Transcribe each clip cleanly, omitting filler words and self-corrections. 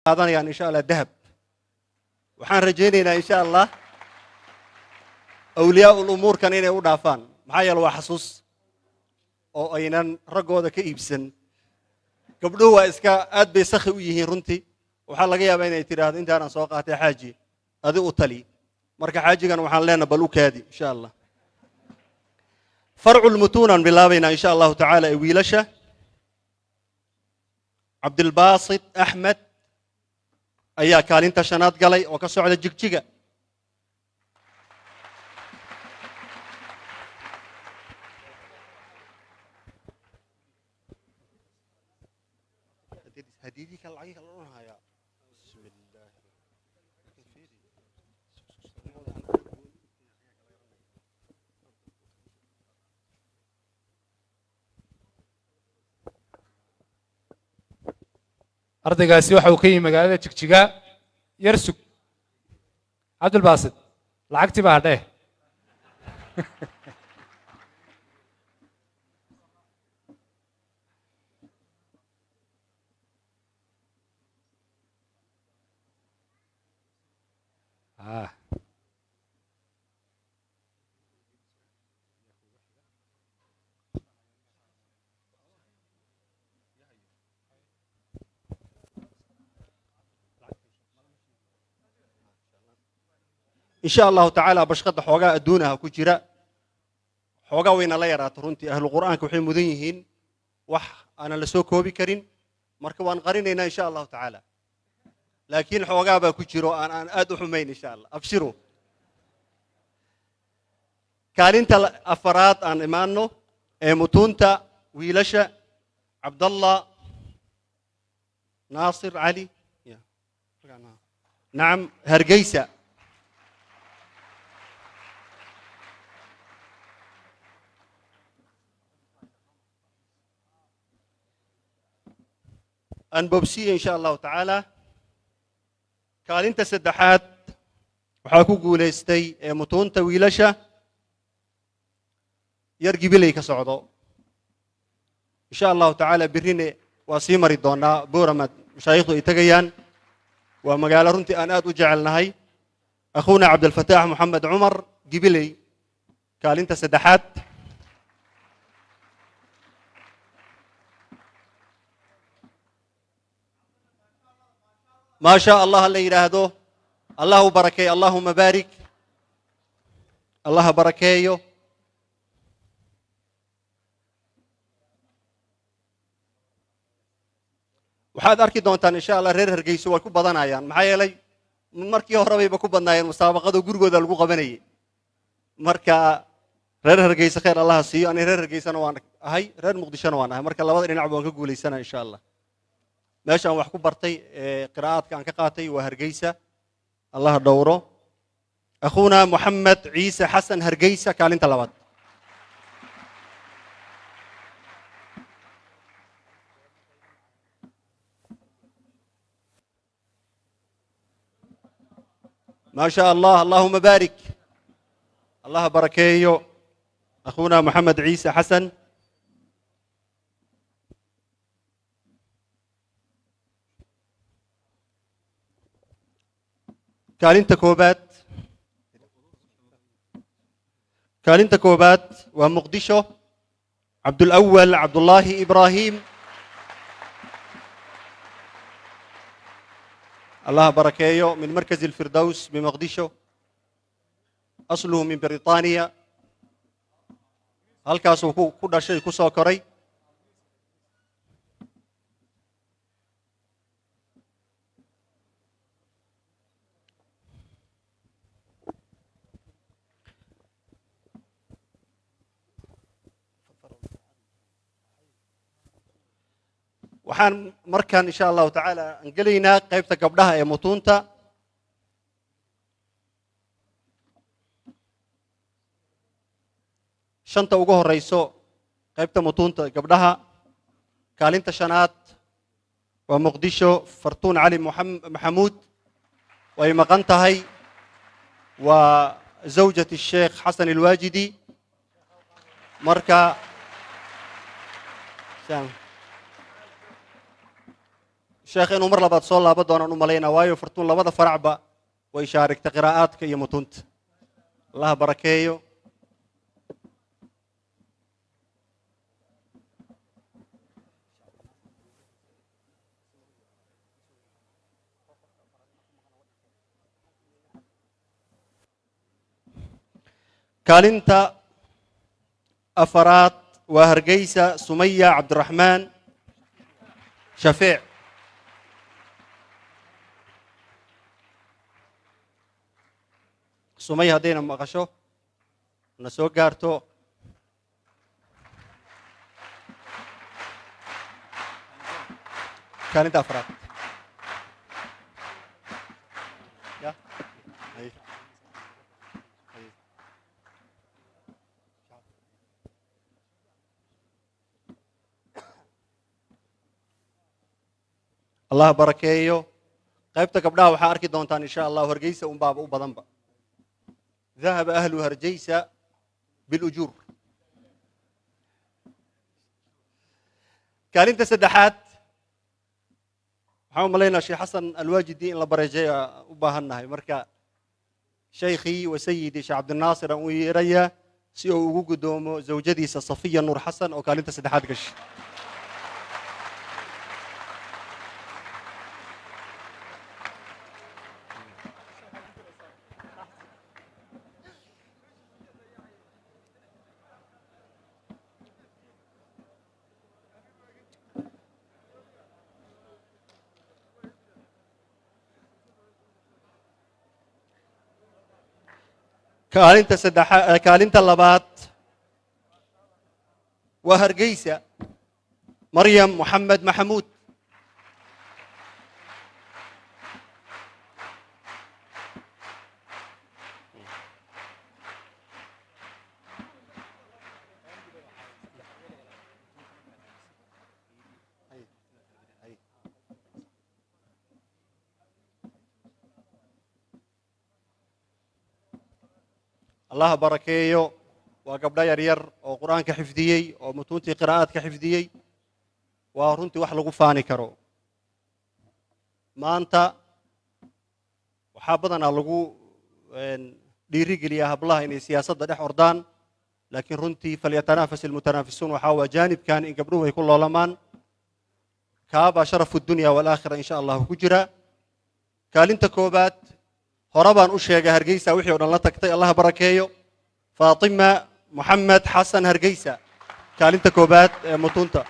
qaadanayaan insha Allah dahab waxaan rajaynaynaa insha Allah awliyaa umuurkan inay u dhaafaan maxaa yeelay waa xasuus oo aynan ragooda ka iibsan gabdhuhu waa iska aad bay sakhi u yihiin runtii waxaa laga yaabaa inay tiraahdo intaan soo qaatay xaaji adi u tali marka xaajigan waxaan leenahay bal u kaadi insha Allah farcu lmutuunan bilaabayna insha Allah tacaala ee wiilasha Cabdilbaasit Axmed ayaa kaalinta shanaad galay oo ka socda Jigjiga هديدي كان العيق لونها يا بسم الله ardaygaasi waxa uu ka yimid magaalada Jigjiga Yarsug Cabdilbaasit lacagtii baa hadhay إن شاء الله تعالى بشقد حوجا أدونها كجرا حوجا وين الله يرى ترنتي أهل القرآن كحين مذينين أنا لسوكو بكرين مركبان قرينينا إن شاء الله تعالى لكن حوجا بكجرا أنا أدو حمين إن شاء الله أبشروا كارنت أفراد عن إيمانه متونتا ويلشة عبد الله ناصر علي نعم هرجيسة أن بوبسي إن شاء الله تعالى قال أنت سدحات وحاكو قوليستي متون تويلشة يرجي بلي كسعودو إن شاء الله تعالى بريني وسيمر الدونا بورمت مشايخه يتجيان ومقال رنتي أنا أجعلنا هاي أخونا عبد الفتاح محمد عمر جبلي قال أنت سدحات ما شاء الله اللي يراهدو الله بركي اللهم بارك الله بركيه waxaad arki doontaan insha Allah reer Hargeysa way ku badanayaan maxaa yeelay markii hore bay ku badnaayeen musaabaqada gurigooda lagu qabanayay marka reer Hargeysa khair Allah siiyo aan reer Hargeysana waan ahay reer Muqdishona waan ahay marka labada dhinac baan ka guuleysana insha Allah meeshaan wax ku bartay qiraa'adka aan ka qaatay waa Hargeysa Allah dhowro أخونا محمد عيسى حسن هرجيسة كالين طلبات ما شاء الله اللهم بارك الله بركيه أخونا محمد عيسى حسن كالين تكوبات كالين تكوبات ومقدشو عبد الأول عبد الله إبراهيم الله بركيه من مركز الفردوس بمقدشو أصله من بريطانيا هل كاسو كل شيء كسو كري waxaan markaan insha Allah taala angaleynaa qaybta gabdhaha ee mutuunta shanta ugu horeyso qaybta mutuunta gabdhaha kaalinta shanaad waa Muqdisho Fartuun Ali Maxamuud way maqan tahay waa zawjati Sheikh Xasan Alwaajidi marka إن sheekh inuu mar labaad soo laabo doonaan u malaynaa waayo fartuun labada faracba way shaarigtay qiraa'aadka iyo mutunta allah barakeeyo kaalinta afaraad waa hargeysa sumaya cabdiraxmaan shafeec sumaya haddayna maqasho na soo gaarto kaalinta afraad allah barakeeyo qaybta gabdhaha waxaa arki doontaan insha allah hargeysa un baaba u badanba ذهب أهل هرجيسة بالأجور كان انت سدحات waxaan umalaynaa sheekh xasan alwaajidi in la bareejeeya u baahannahay marka shaykhii wa sayidii sheekh cabdinaasir aan u yeerayaa si uu ugu gudoomo zawjadiisa safiya nuur xasan oo kaalinta saddexaad gashay kaalinta labaad waa hargeysa maryam moxamed maxamuud الله barakeeyo waa gabdho yar yar oo quraanka xifdiyay oo mutuntii qiraa'aadka xifdiyay waa runtii wax lagu faani karo maanta waxaa badanaa lagu dhiirigeliyaa hablaha inay siyaasadda dhex ordaan laakiin runtii falyatanafas almutanaafisuun waxaa waa jaanibkan in gabdhuhu ay ku loolamaan kaabaa sharafu dunya walaakhira insha allahu ku jira kaalinta koobaad hore baan u sheegay hargeysa wixii oo dhan la tagtay allah barakeeyo faatima moxamed xasan hargeysa kaalinta koobaad ee mutunta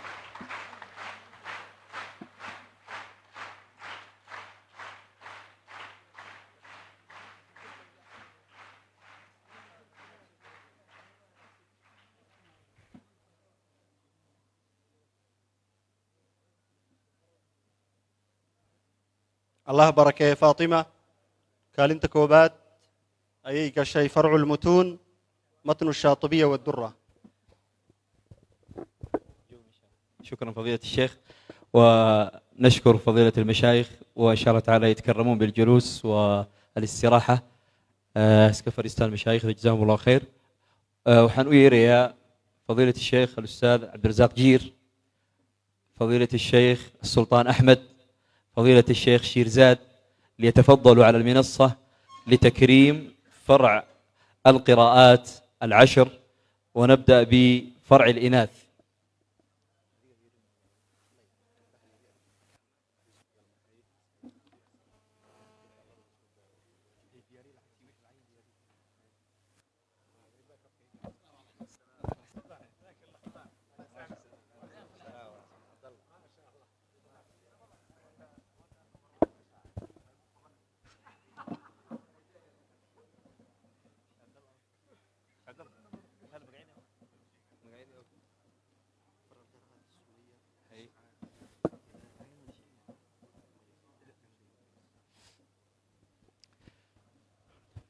الله barakeeyo faatima kaalinta koobaad ayay gashay farcu lmutuun matnu الشاطبية والدرة شكرا فضيلة الشيخ ونشكر فضيلة المشايخ وإن شاء الله تعالى يتكرمون بالجلوس والاستراحة سكفرستان المشايخ جزاهم الله خير وحن يا فضيلة الشيخ الأستاذ عبد الرزاق جير فضيلة الشيخ السلطان أحمد فضيلة الشيخ شيرزاد ليتفضلوا على المنصة لتكريم فرع القراءات العشر ونبدأ بفرع الإناث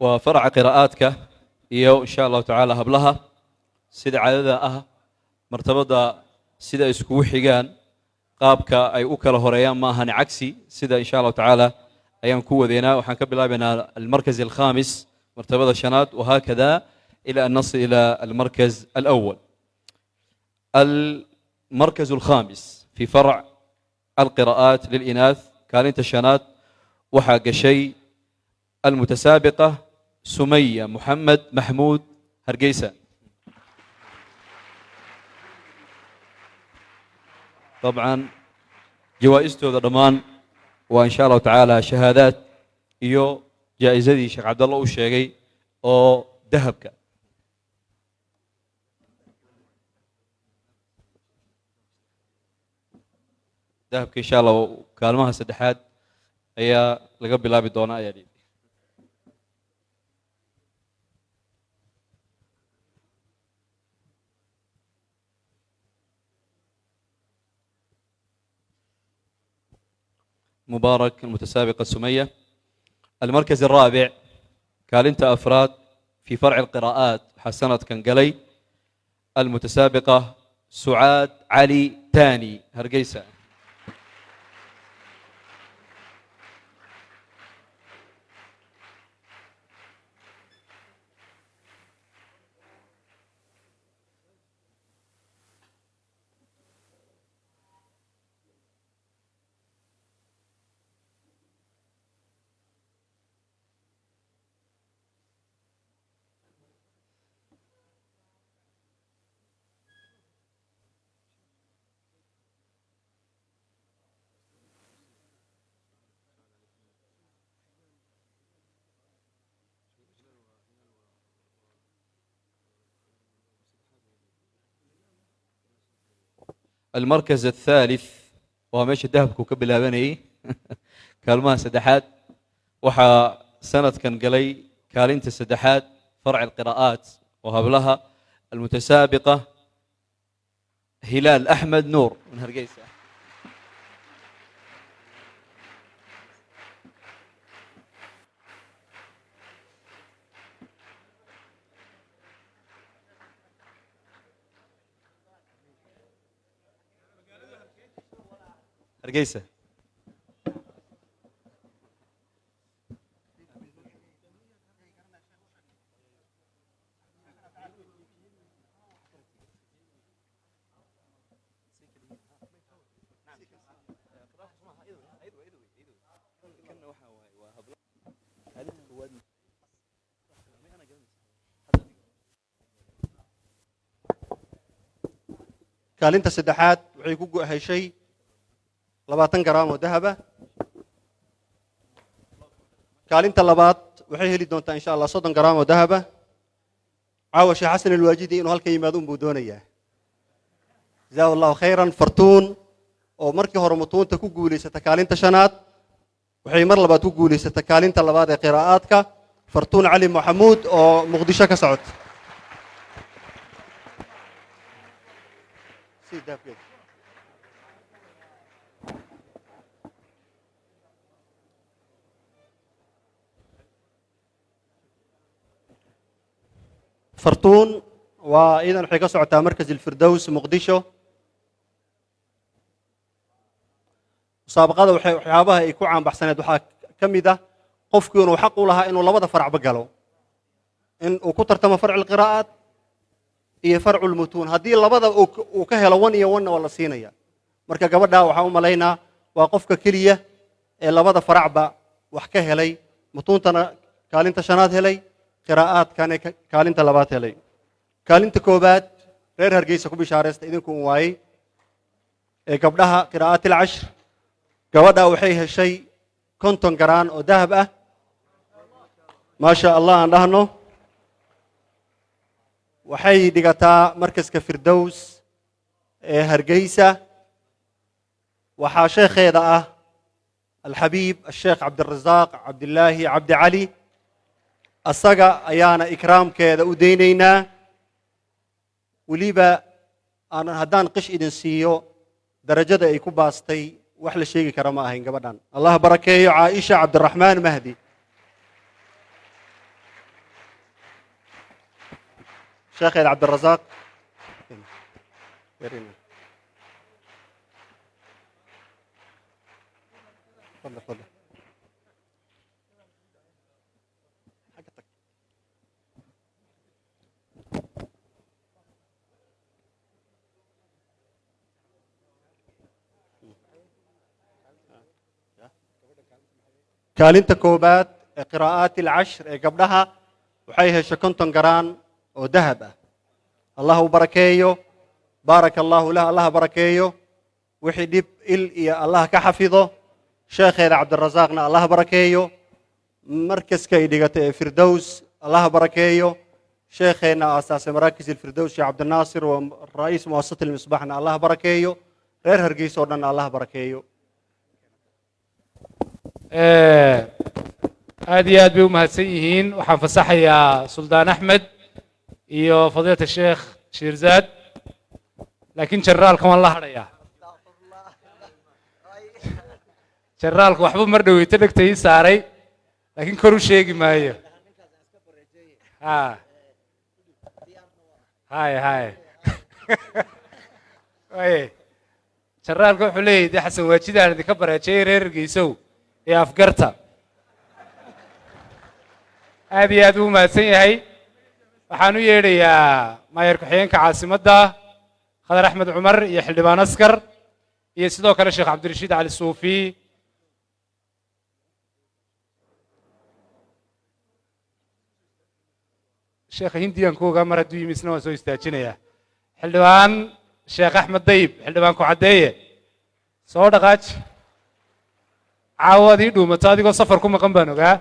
وفرع قراءاتك iyo insha Allah taala hablaha sida caadada ah martabada sida isku xigaan qaabka ay u kala horeeyaan ma ahan cagsi sida insha Allah taala ayaan ku wadeena waxaan ka bilaabaynaa المركز الخامس martabada shanaad وهكذا إلى أن نصل إلى المركز الأول المركز الخامس في فرع القراءات للإناث كالنت الشنات وحاق شيء المتسابقة سمية محمد محمود هرقيسة. طبعا جوائزته ضمان وإن شاء الله تعالى شهادات iyo jaa-isadii sheekh cabdalla uu sheegay oo dahabka insha allah kaalmaha saddexaad ayaa laga bilaabi doonaa ayaa dhihi مبارك المتسابقة سمية. المركز الرابع كالنت أفراد في فرع القراءات حسنة كنقلي المتسابقة سعاد علي تاني هرقيسة. المركز الثالث وماشي دهبكو كبلابني كالما سدحات وحا سنة كنقلي كالنت السدحات فرع القراءات وهبلها المتسابقة هلال أحمد نور من هرقيسة. هرقيسة. kaalinta saddexaad waxay ku heshay 20 garaam oo dahab ah. kaalinta labaad waxay heli doontaa insha Allah 30 garaam oo dahab ah. caawa Sheekh Xasan Alwaajidi inuu halka yimaado buu doonayaa. jazakallahu khayran. fartuun oo markii hore mutuunta ku guuleysatay kaalinta shanaad waxay mar labaad ku guuleysatay kaalinta labaad ee qiraa'aadka. fartuun cali maxamuud oo muqdisho ka socota. فرتون وإذا waxay ka socotaa markaz الفردوس muqdisho. musaabaqada waxyaabaha ay ku caanbaxsaneed waxaa ka mid ah qofkii inuu xaq u lahaa inuu labada faracba galo, in uu ku tartamo farc القراءات iyo farc الmutuun. haddii labada uu ka helo 1 iyo 1 waa la siinaya. marka gabadha waxaan u malaynaa waa qofka keliya ee labada faracba wax ka helay, mutuuntana kaalinta shanaad helay, qiraa'aadkana kaalinta labaad helay. kaalinta koobaad reer Hargeysa ku bishaareysta idinku waayay ee gabdhaha qiraa'at al-10 gabadha waxay heshay 50 garaan oo dahab ah. ma sha Allah aan dhahno waxay dhigataa markaska Firdaws ee Hargeysa. waxaa sheekheeda ah الحبيب الشيخ عبد الرزاق عبد الله عبد علي. asaga ayaana ikraamkeeda u deynaynaa. weliba aan haddaan qish idin siiyo darajada ay ku baastay wax la sheegi kara ma ahayn gabadhan. allah barakeeyo Caaisha Cabdiraxmaan Mahdi. sheekheeda Cabdirazaaq تفضل. kaalinta koobaad ee qiraa'aati alcashr ee gabdhaha waxay heshay 50 garaan oo dahab ah. allah u barakeeyo, baaraka allahu lah, allah barakeeyo, wixii dhib il iyo allah ka xafido, sheekheeda cabdirasaaqna allah barakeeyo, markaska ay dhigatay ee firdows allah barakeeyo, sheekheena aasaasay maraakis ilfirdows sheekh cabdinaasir wa ra'iis muasasat almisbaaxna allah barakeeyo, reer hargeysa oo dhan allah barakeeyo. aad iyo aad bay u mahadsan yihiin. waxaan fasaxayaa suldaan axmed iyo fadiilata sheekh shiirzaad, laakiin generaalka waan la hadhayaa. generaalku waxba mar dhaweyto dhegta ii saaray, laakiin kor u sheegi maayo. generaalka wuxuu leeyahay dee xasan waajidaan idinka bareejayay reer hargeysow ee afgarta. aad iyo aad buu mahadsan yahay. waxaan u yeedhayaa maayar ku-xigeenka caasimadda khadar axmed cumar iyo xildhibaan askar iyo sidoo kale sheekh cabdirashiid cali suufi. sheekha hindiyan ku ogaa mar hadduu yimi isna waan soo istaajinayaa. xildhibaan sheekh axmed dayib, xildhibaan ku caddeeye, soo dhaqaaji. caawaad ii dhuumato adigoo safar ku maqan baan ogaa.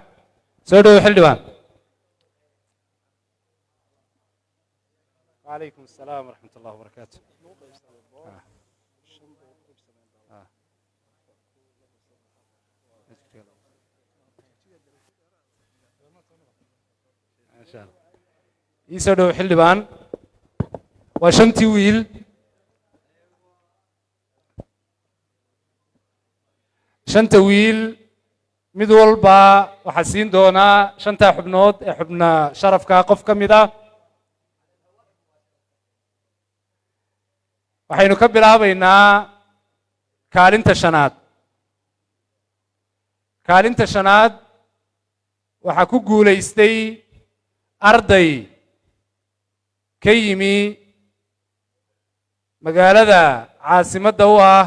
soo dhowo xildhibaan. وعليكم السلام ورحمة الله وبركاته. إن شاء الله. يسودو حلبان وشنتي ويل شنتا ويل mid walba waxaa siin doonaa 5 xubnood ee xubna sharafka qof ka mid ah. waxaynu ka bilaabaynaa kaalinta shanaad. kaalinta shanaad waxaa ku guulaystay arday ka yimi magaalada caasimadda u ah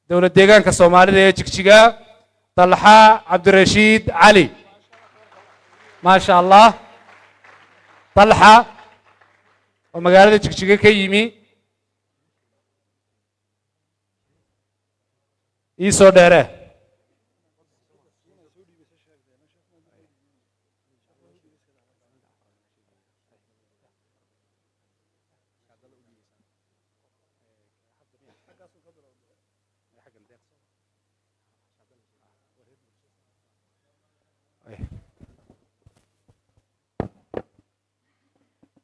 dowlad deegaanka soomaalida ee jigjiga, talxa cabdirashiid cali. maasha allah. talxa oo magaalada jigjiga ka yimi. ii soo dheere.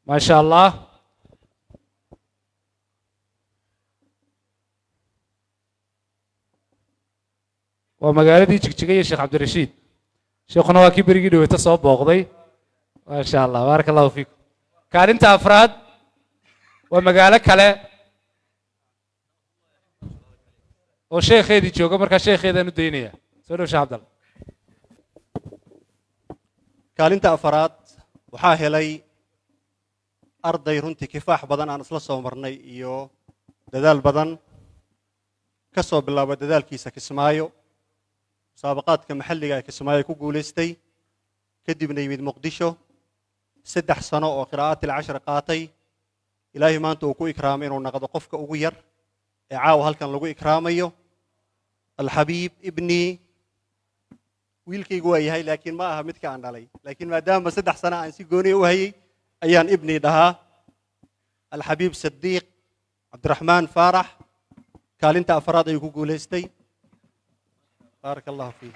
maasha allah. waa magaaladii jigjiga iyo sheekh cabdirashiid. sheekhuna waa kii berigii dhaweyta soo booqday. maasha allah, baaraka allahu fiikum. kaalinta afraad waa magaalo kale oo sheekheedii jooga, markaa sheekheedaan u daynaya. soo dhow sheekh cabdalla. kaalinta afraad waxaa helay arday runtii kifaax badan aan isla soo marnay iyo dadaal badan, ka soo bilaaba dadaalkiisa Kismaayo, musaabaqaadka maxalliga ee Kismaayo ku guulaystay, kadibna yimid Muqdisho 3 sano oo qiraa'aat al-cashr qaatay. ilaahay maanta uu ku ikraamay inuu noqdo qofka ugu yar ee caawa halkan lagu ikraamayo. alxabiib ibni, wiilkaygu waa yahay laakiin ma aha midka aan dhalay, laakiin maadaama 3 sano aan si gooni u hayay ayaan ibni dhahaa. alxabiib sadiiq cabdiraxmaan faarax kaalinta afraad ayuu ku guulaystay. بارك الله فيك.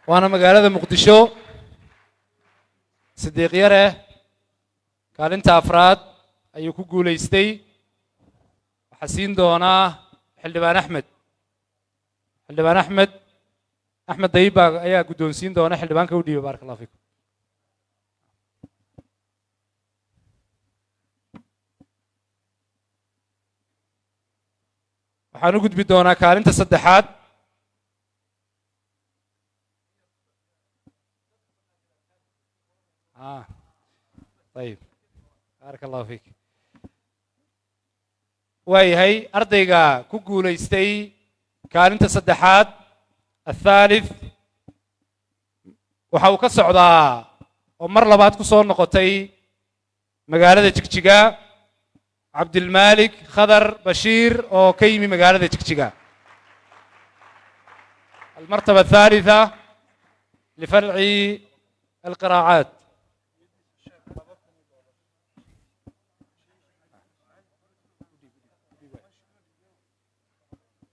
وانا magaalada muqdisho sideeq yare kaalinta afraad ayuu ku guulaystay. waxaa siin doonaa xildhibaan axmed. xildhibaan axmed dayib ayaa guddoonsiin doona. xildhibaanka u dhiiba. baarak allah fiikum. waxaan u gudbi doonaa kaalinta saddexaad. ayib, baaraka allahu fiik. waayahay ardayga ku guulaystay kaalinta saddexaad الثالث waxa uu ka socdaa oo mar labaad ku soo noqotay magaalada Jigjiga Cabdilmalik Khadar Bashiir oo ka yimi magaalada Jigjiga المرتبة الثالثة لفرع القراءات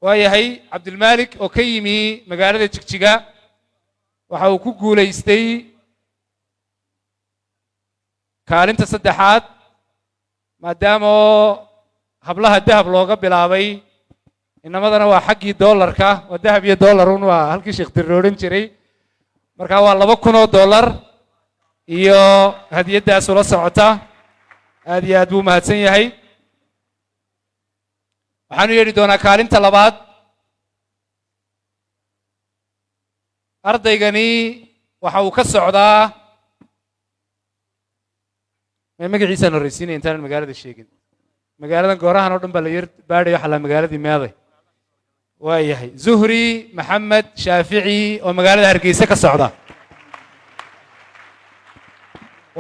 waayahay cabdilmalik oo ka yimi magaalada Jigjiga waxa uu ku guuleystay kaalinta saddexaad maadaama hablaha dahab looga bilaabay inamadana waa xaggii dollarka waa dahab iyo dollar waa halkii sheekh tiroorin jiray marka waa $2,000 iyo hadiyadaas ula socota aad iyo aad buu mahadsan yahay waxaanu yeedhi doonaa kaalinta labaad ardaygani waxa uu ka socdaa magaciisaan horreysiinaya intaanan magaalada sheegin magaaladan goorahan oo dhan baa la yar baadhayo xalaa magaaladii meeday waayahay zuhri maxamed shaafici oo magaalada hargeysa ka socda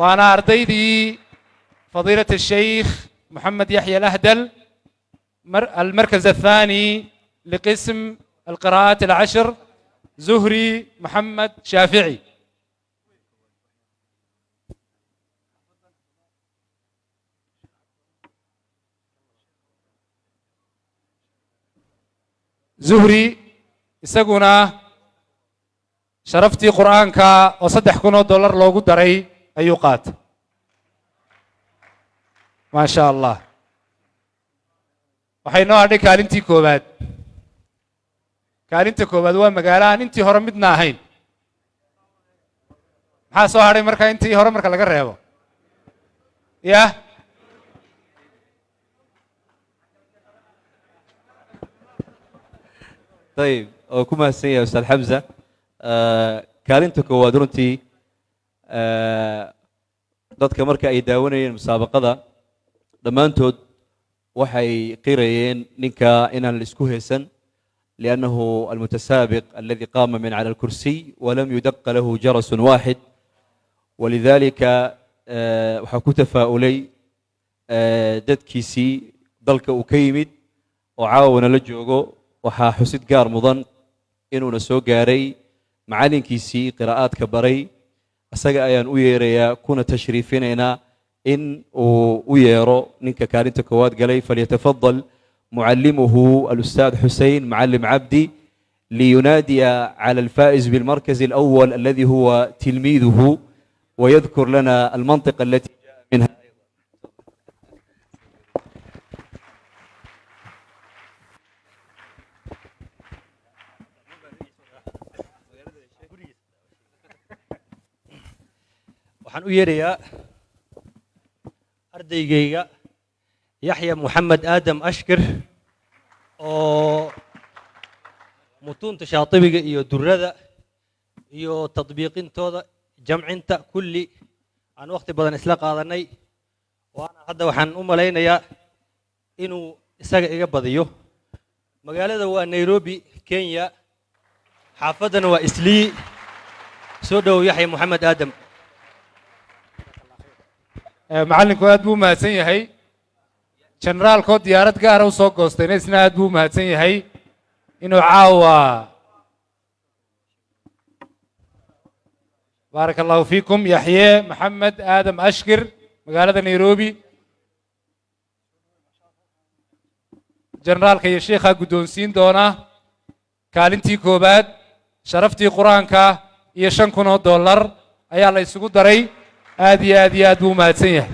waana ardaydii fadiilat الشيخ محمد يحيى الأهدل المركز الثاني لقسم القراءات العشر زهري محمد شافعي زهري isaguna sharaftii quraanka oo $3,000 loogu daray ayuu qaatay ma sha Allah waxay noo hadhay kaalintii koobaad kaalinta koobaad waa magaalo aan intii hore midna ahayn maxaa soo hadhay marka intii hore marka laga reebo yah طيب كما سيا أستاذ حمزة كارنتو كوادرنتي dadka marka ay daawanayeen musaabaqada dhammaantood waxay qirayeen ninka inaan la isku haysan لأنه المتسابق الذي قام من على الكرسي ولم يدق له جرس واحد ولذلك waxaa ku tafaaulay dadkiisii dalka uu ka yimid oo caawana la joogo waxaa xusid gaar mudan inuuna soo gaaray macalinkiisii qiraa'aadka baray asaga ayaan u yeerayaa kuna tashriifinaynaa in uu u yeero ninka kaalinta koowaad galay falyatafadal معلمه الأستاذ حسين معلم عبدي لينادي على الفائز بالمركز الأول الذي هو تلميذه ويذكر لنا المنطقة التي جاء منها waxaan u yeerayaa ardaygayga yaxya maxamed aadam ashkir oo mutuunta shaatibiga iyo durrada iyo tadbiiqintooda jamcinta kulli aan waqti badan isla qaadanay waana hadda waxaan u malaynayaa inuu isaga iga badiyo magaalada waa Nairobi Kenya xaafadana waa Islii soo dhow yaxya maxamed aadam macallinku aad buu mahadsan yahay generaalkoo diyaarad gaara u soo goostayna isna aad buu mahadsan yahay inuu caawa بارك الله فيكم يحيى محمد آدم أشكر مقالة نيروبي جنرال كي الشيخ قدون سين دونا كالنتي كوباد شرفتي قرآنك يشنكونو $1 أي الله يسقط دري آدي أدو ما تسيه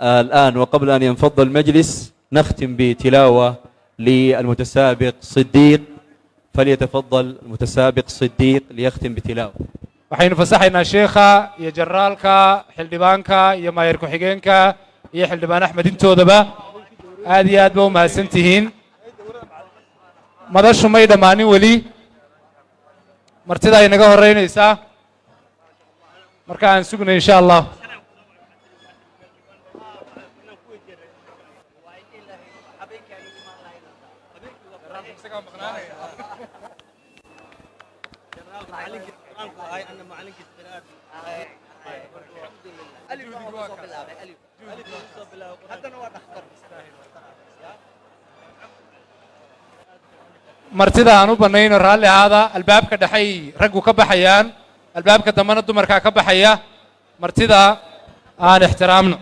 الآن وقبل أن ينفض المجلس نختم بتلاوة للمتسابق صديق فليتفضل المتسابق صديق ليختم بتلاوة waxaynu fasaxaynaa sheekha iyo jaraalka xildhibaanka iyo maayir ku-xigeenka iyo xildhibaan axmed intoodaba aad iyo aad ba u mahadsan tihiin madashu may dhammaanin weli martida ay naga horeynaysaa marka aan sugna insha allah martida aan u banayno raalli ahaada albaabka dhexay raggu ka baxayaan albaabka dambana dumarkaa ka baxaya martida aan ixtiraamno